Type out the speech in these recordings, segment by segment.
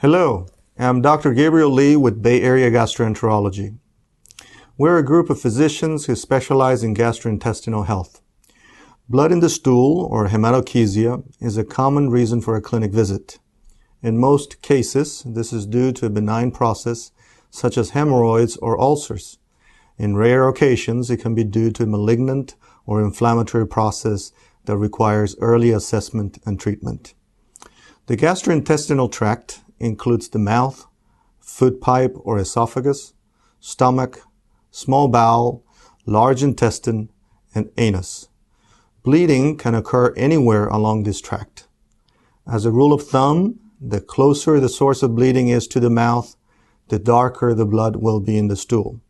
Hello, I'm Dr. Gabriel Lee with Bay Area Gastroenterology. We're a group of physicians who specialize in gastrointestinal health. Blood in the stool, or hematochezia, is a common reason for a clinic visit. In most cases, this is due to a benign process such as hemorrhoids or ulcers. In rare occasions, it can be due to a malignant or inflammatory process that requires early assessment and treatment. The gastrointestinal tract includes the mouth, food pipe or esophagus, stomach, small bowel, large intestine, and anus. Bleeding can occur anywhere along this tract. As a rule of thumb, the closer the source of bleeding is to the mouth, the darker the blood will be in the stool.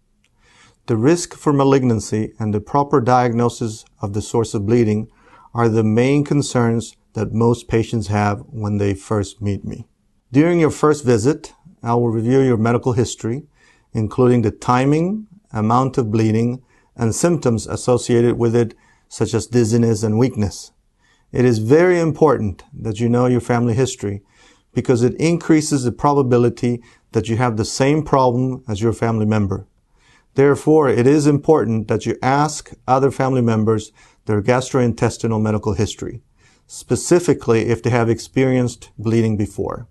The risk for malignancy and the proper diagnosis of the source of bleeding are the main concerns that most patients have when they first meet me. During your first visit, I will review your medical history, including the timing, amount of bleeding, and symptoms associated with it, such as dizziness and weakness. It is very important that you know your family history because it increases the probability that you have the same problem as your family member. Therefore, it is important that you ask other family members their gastrointestinal medical history, specifically if they have experienced bleeding before.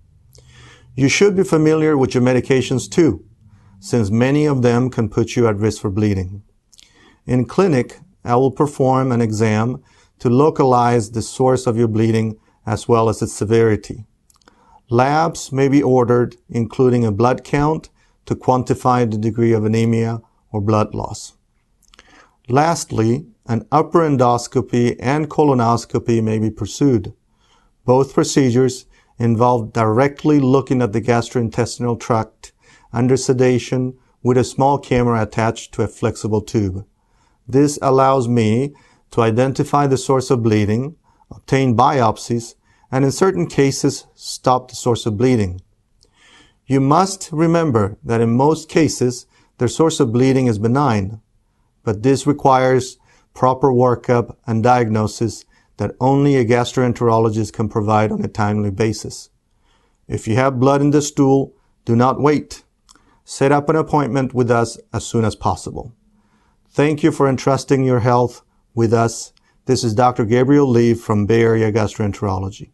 You should be familiar with your medications too, since many of them can put you at risk for bleeding. In clinic, I will perform an exam to localize the source of your bleeding as well as its severity. Labs may be ordered, including a blood count to quantify the degree of anemia or blood loss. Lastly, an upper endoscopy and colonoscopy may be pursued. Both procedures involve directly looking at the gastrointestinal tract under sedation with a small camera attached to a flexible tube. This allows me to identify the source of bleeding, obtain biopsies, and in certain cases, stop the source of bleeding. You must remember that in most cases, the source of bleeding is benign, but this requires proper workup and diagnosis that only a gastroenterologist can provide on a timely basis. If you have blood in the stool, do not wait. Set up an appointment with us as soon as possible. Thank you for entrusting your health with us. This is Dr. Gabriel Lee from Bay Area Gastroenterology.